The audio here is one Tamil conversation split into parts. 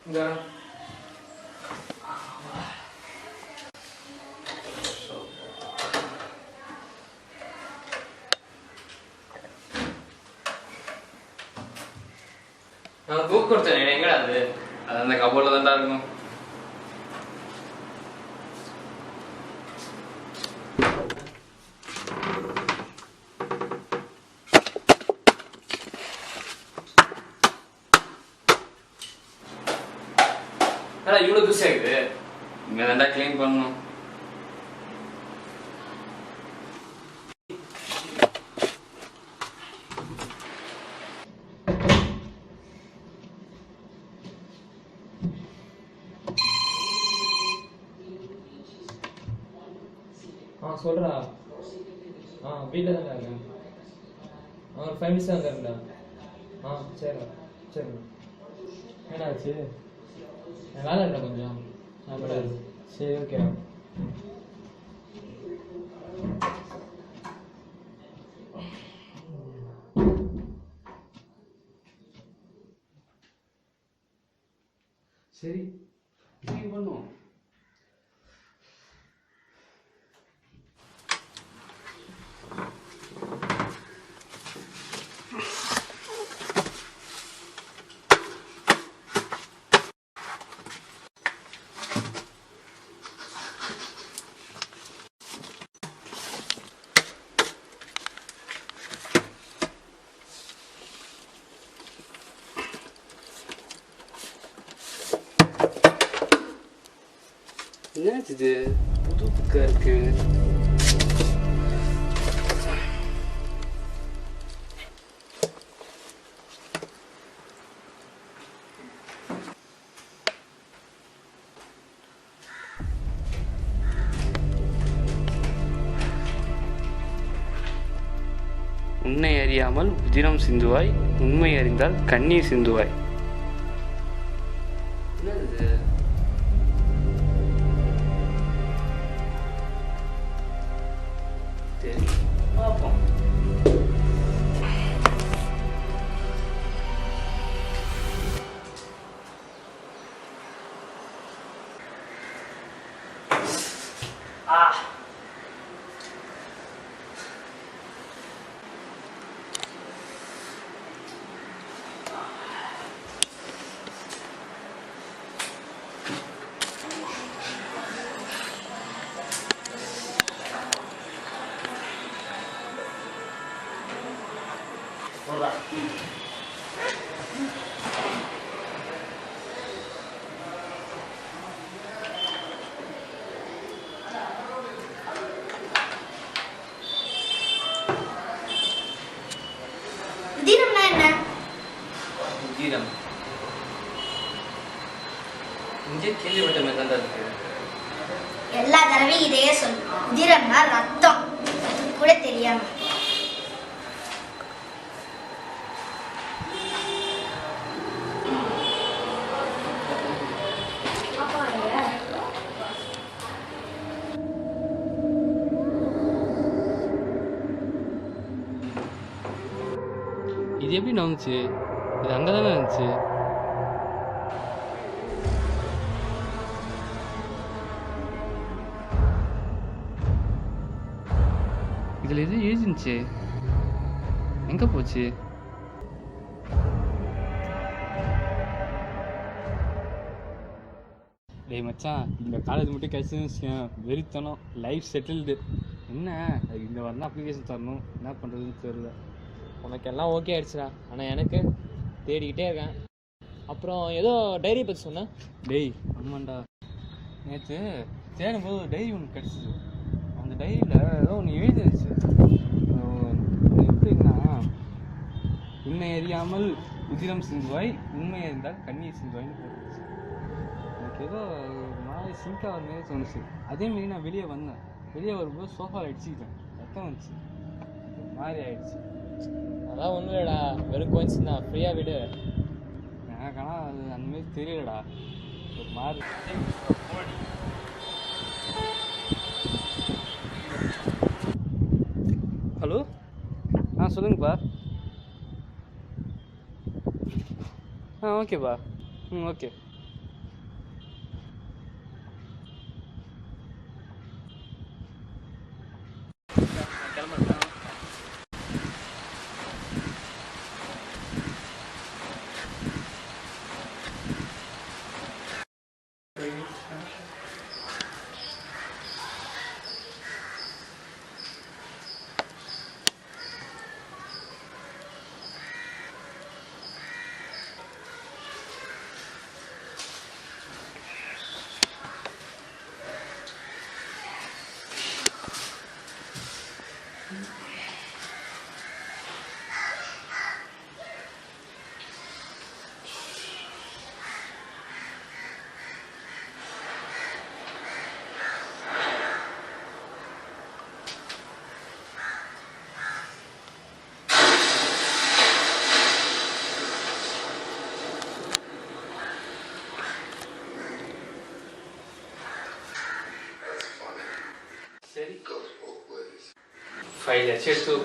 இங்க நான் புக் கொடுத்தேன் எங்கடா அது அந்த கபோர்ட்ல தான்டா இருக்கும். இவ்வளவு தூசியா இருக்குது, இங்க தான்டா கிளீன் பண்ணணும். சொல்றா. வீட்டில் தான் இருக்கேன். ஒரு 5 minutes தான் இருக்கேன்டா. சரிடா சரிண்ணா. என்னாச்சு? வேலை இருக்கா கொஞ்சம்? சரி ஓகே. சரி பண்ணுவோம். என்னது இது புது புக்கா இருக்கு? உன்னை அறியாமல் உதிரம் சிந்துவாய், உண்மை அறிந்தால் கண்ணீர் சிந்துவாய். என்னது? பார்ப்போம். உதிரம்னா என்ன? உதிரம் இங்கே கேள்விப்பட்ட மாதிரி தான் இருக்கு. எல்லா தடவையும் இதையே சொல்லு. உதிரம்னா ரத்தம். அது கூட தெரியாம. இது எப்படி நடந்துச்சு? இது அங்கே தானே இருந்துச்சு. இதில் எது எழுதிருந்துச்சு? எங்கே போச்சு? டேய் மச்சான், இந்த காலேஜ் மட்டும் கிடச்சின்னு வெறித்தனம், லைஃப் செட்டில்டு. என்ன இந்த வரணும் அப்ளிகேஷன் தரணும், என்ன பண்ணுறதுன்னு தெரியல. உனக்கெல்லாம் ஓகே ஆயிடுச்சுடா, ஆனால் எனக்கு தேடிக்கிட்டே இருக்கேன். அப்புறம் ஏதோ டைரி பற்றி சொன்னேன். டேய் ஆமாண்டா, நேற்று தேடும்போது ஒரு டைரி ஒன்று கிடச்சிது. அந்த டைரியில் ஏதோ ஒன்று எழுதிருச்சு. எப்படின்னா, உன்னை அறியாமல் உதிரம் சிந்துவாய், உண்மை அறிந்தால் கண்ணீர் சிந்துவாய்னு போட்டுருச்சு. எனக்கு ஏதோ நாளை சிங்காக வர மாரி தோணுச்சு. அதேமாரி நான் வெளியே வந்தேன். வெளியே வரும்போது சோஃபாவில் அடிச்சுக்கிட்டேன், ரத்தம் வந்துச்சு. மாதிரி ஆயிடுச்சு. அதான் ஒன்றும் இல்லைடா, வெறும் கோயின்ஸ் தான், ஃப்ரீயாக விடு. எனக்கு ஆனால் அது அந்தமாரி தெரியலடா, ஒரு மாதிரி. ஹலோ, சொல்லுங்கப்பா. ஓகேப்பா. ஓகே. கையாச்சு எடுத்து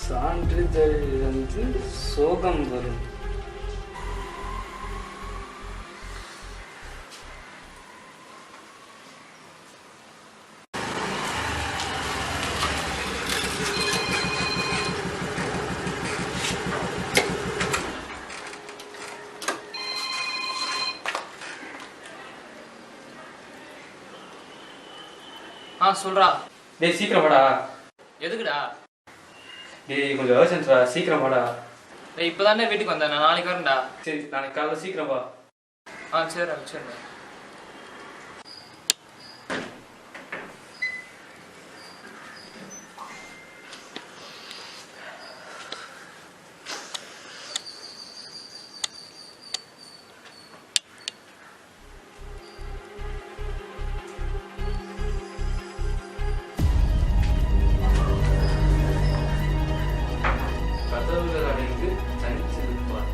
சான்றிதழ் வந்து சோகம் வரும். சொல்றா. டேய் சீக்கிரம் வாடா. எதுக்குடா? டேய் கொஞ்சம் அர்ஜென்ட்ரா, சீக்கிரம் வாடா. டேய் இப்பதானே வீட்டுக்கு வந்தேன், நான் நாளைக்கு வரேன்டா. சரி நாளைக்கு காலைல சீக்கிரம் வா. சரிடா சரிடா. கதவுகள் அடைந்து தனிச்சிருப்பார்.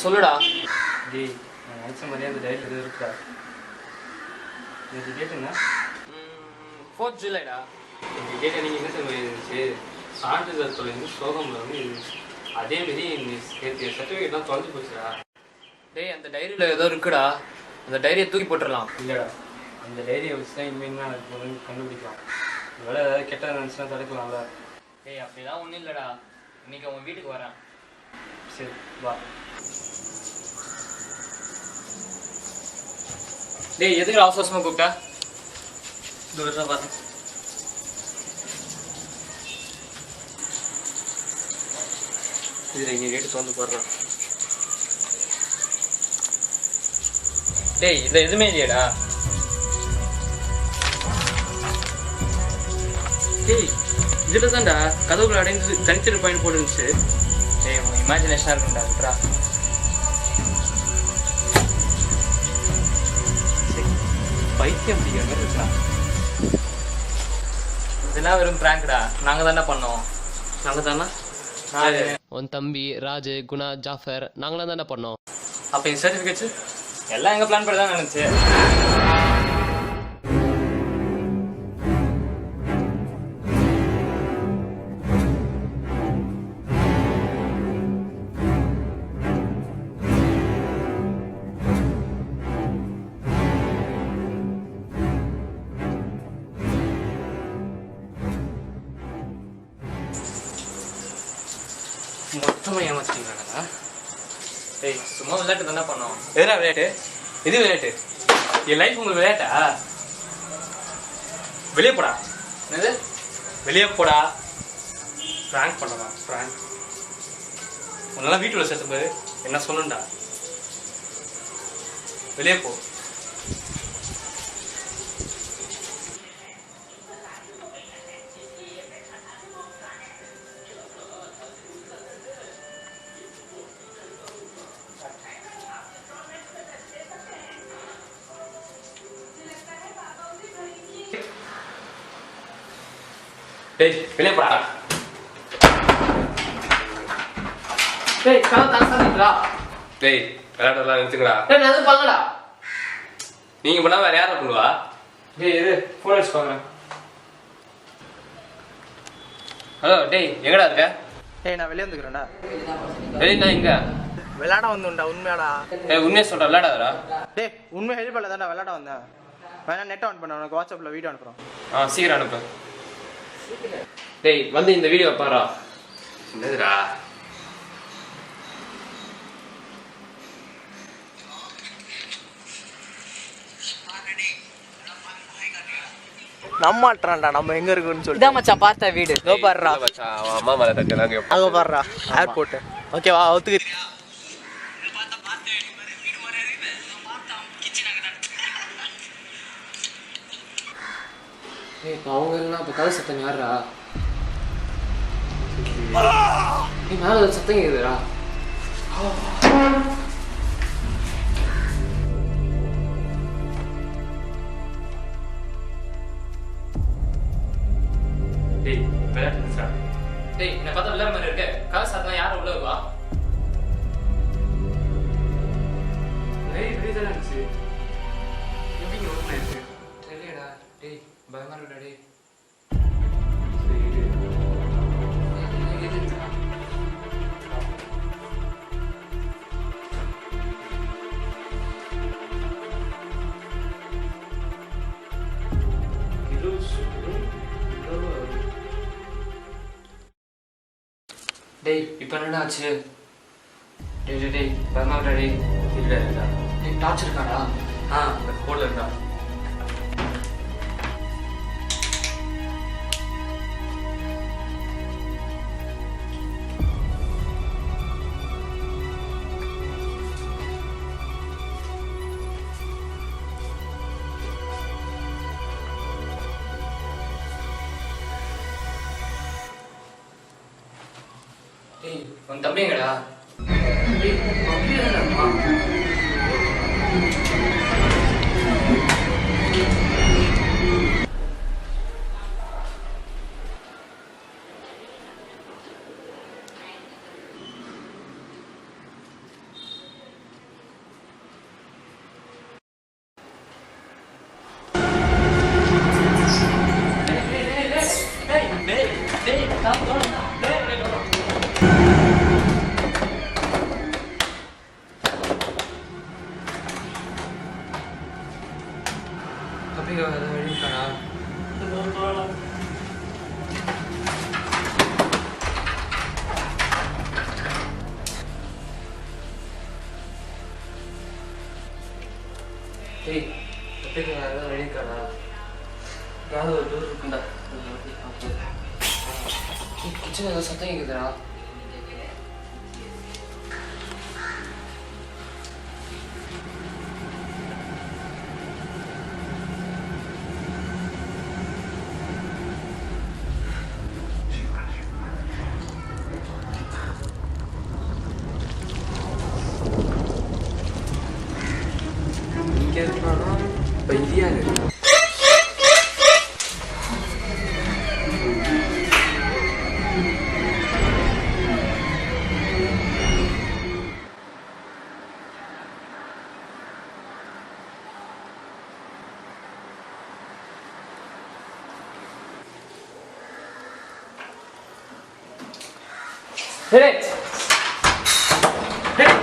சொல்லுடா. டேய் நான் நினச்ச மாதிரியே அந்த டைரியில் எதுவும் இருக்குடா. இது கேட்டுங்க. 4th ஜூலைடா. இந்த டேட்டை நீங்கள் என்ன சொல்ல இருந்துச்சு, சான்றிதழ் தொலைந்து சோகம் வந்து இருந்துச்சு. அதேமாரி சர்டிஃபிகேட் தான் தொலைஞ்சு போச்சுடா. டேய் அந்த டைரியில் ஏதோ இருக்குடா, அந்த டைரியை தூக்கி போட்டுடலாம். இல்லைடா, அந்த டைரியை வச்சு தான் இனிமேல் நான் கண்டுபிடிக்கலாம். வேலை ஏதாவது கெட்ட நினச்சுன்னா தடுக்கலாம்ல. டேய் அப்படிலாம் ஒன்றும் இல்லைடா, இன்னைக்கு உன் வீட்டுக்கு வரேன். சரி வா. டேய் எதுக்கு அவசரமாக கூப்பிட்டா? இந்த வருஷம் பார்த்தேன். இதில் இங்கே கேட்டு தோந்து போடுறான். டேய் இதில் எதுவுமே இல்லையடா. டேய் இதில் தான்டா கதவுகள் அடைந்து தனித்திருப்பாயின்னு போட்டுருந்துச்சு. டேய் உன் இமேஜினேஷனாக இருக்கும்டா, விட்றா. பைத்தியம் பிடிக்கிற மாதிரி இருக்கலாம். இதெல்லாம் வெறும் பிராங்க்டா, நாங்கள் தானே பண்ணோம். நாங்கள் தானே. உன் தம்பி ராஜு, குணா, ஜாஃபர் நாங்களாம் தானே பண்ணோம். அப்போ இந்த சர்டிஃபிகேட்ஸு எல்லாம் எங்கள் பிளான் படி தான் நினச்சி. மொத்தமாக ஏமாச்சிட்டீங்களாடா. டேய் சும்மா விளையாட்டு தானே பண்ணோம். எதுனா விளையாட்டு? எது விளையாட்டு? என் லைஃப் உங்களுக்கு விளையாட்டா? வெளியே போடா. என்னது? வெளியே போடா. ப்ராங்க் பண்ணலாம், ப்ராங்க். உன்னெல்லாம் வீட்டுல சேர்த்து போது என்ன சொல்லணும்டா. வெளியே போ. டேய் வெளியே போடா. டேய் கதை தாண்டா. டேய் விளையாடலாம் நிறுத்துங்கடா. டேய் நான் எதுவும் பண்ணலடா. நீங்க பண்ணா வேற யாரை பண்ணுவா? டேய் இரு ஃபோன் அடிச்சு பார்க்குறேன். ஹலோ டேய் எங்கடா இருக்க? டேய் நான் வெளியே வந்துக்கிறேன்டா. வெளியே எங்க? விளையாட வந்துண்டா உண்மையாடா. டேய் உண்மையை சொல்ற விளையாடாதடா. டேய் உண்மை ஹெல்ப் பண்ணல தான்டா விளையாட வந்தேன். வேணா நெட் ஆன் பண்ண, உனக்கு வாட்ஸ்அப்பில் வீடியோ அனுப்புகிறோம். சீக்கிரம் அனுப்பு. டேய் வந்து இந்த வீடியோ பாரா. என்னதுடா? நம்மாட்டுறான்டா நம்ம எங்க இருக்குன்னு சொல்லிட்டு. இதான் மச்சான் பார்த்த வீடு. இதோ பாருடா அம்மா மேலே தட்டுனாங்க. அங்கே பாருடா ஏர்போர்ட்டு. ஓகேவா ஒத்துக்கிறீங்க? இப்போ அவங்க இல்லைனா இப்போ கதை சத்தம் யாரா? மேலே சத்தம் கேக்குதுடா. டேய் விளையாட்டு டேய் என்ன பார்த்தா விளையாட மாதிரி இருக்கு. கதை சத்தம் யாரும் உள்ள வா. வெளியே தானே இருந்துச்சு, எப்படிங்க ஓப்பன் ஆயிருக்கு? தெரியலடா. டேய் பயமா இருக்குடா. டேய் சரி டேய் இப்போ என்னடா ஆச்சு? டேய் டேய் டேய் பயமா இருக்குடா. டேய் இல்லை இல்லைடா. டேய் டார்ச் இருக்காடா? அந்த போர்டில் இருக்கா? டேய் உன் தம்பிங்கடா. டேய் அப்படியே இல்லடா. தம்பிங்க ஏதாவது வழி இருக்காடா? டேய் தம்பிங்க ஏதாவது வழி இருக்காடா? ஏதாவது ஒரு டோர் இருக்குண்டா. கிச்சன் ஏதோ சத்தம் கேக்குதுடா. இங்கே இருக்கிறானா பைத்தியா இருக்கு. டேய் டேய்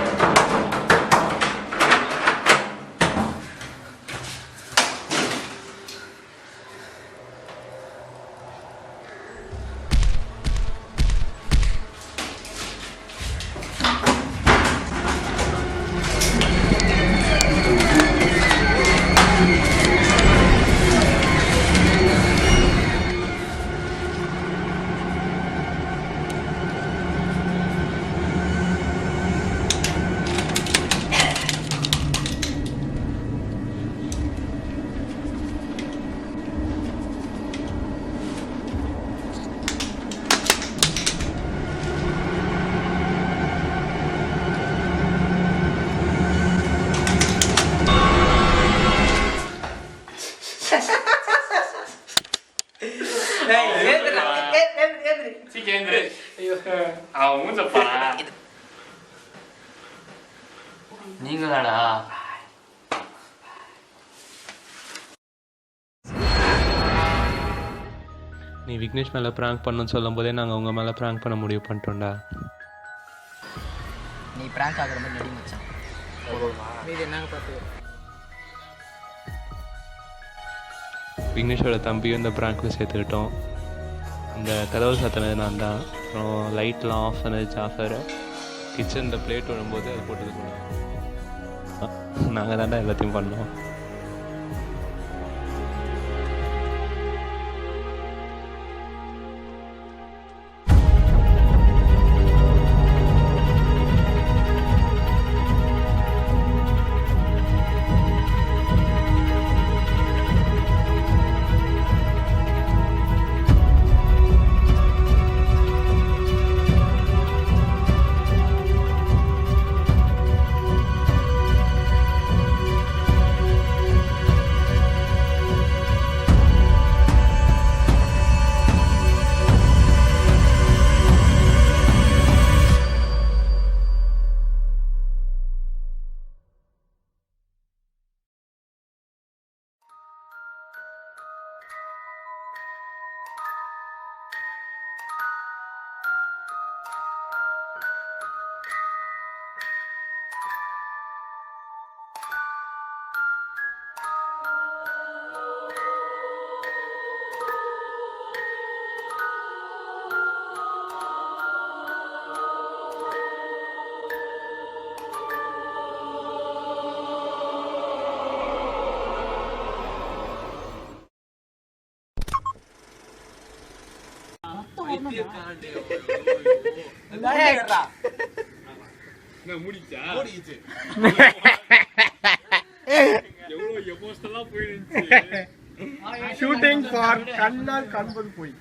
அவன் மூஞ்சப்பா நீங்களாடா? நீ விக்னேஷ் மேலே ப்ராங்க் பண்ணணும்னு சொல்லும் போதே நாங்கள் உங்கள் மேலே ப்ராங்க் பண்ண முடிவு பண்ணிட்டோம்டா. நீ பிராங்க் ஆகுற மாதிரி நடி மச்சான். மீதி என்னங்க பார்த்து விக்னேஷோட தம்பியும் இந்த ப்ராங்க்கில் சேர்த்துக்கிட்டோம். அந்த கதவு சாத்தினது நான் தான். அப்புறம் லைட்லாம் ஆஃப் பண்ணது ஜாஃபர். கிச்சனில் பிளேட் விடும்போது அதை போட்டது கூட நாங்கள் தான்டா எல்லாத்தையும் பண்ணோம். ஷூட்டிங் ஃபார் கண்ணால் காண்பது போய்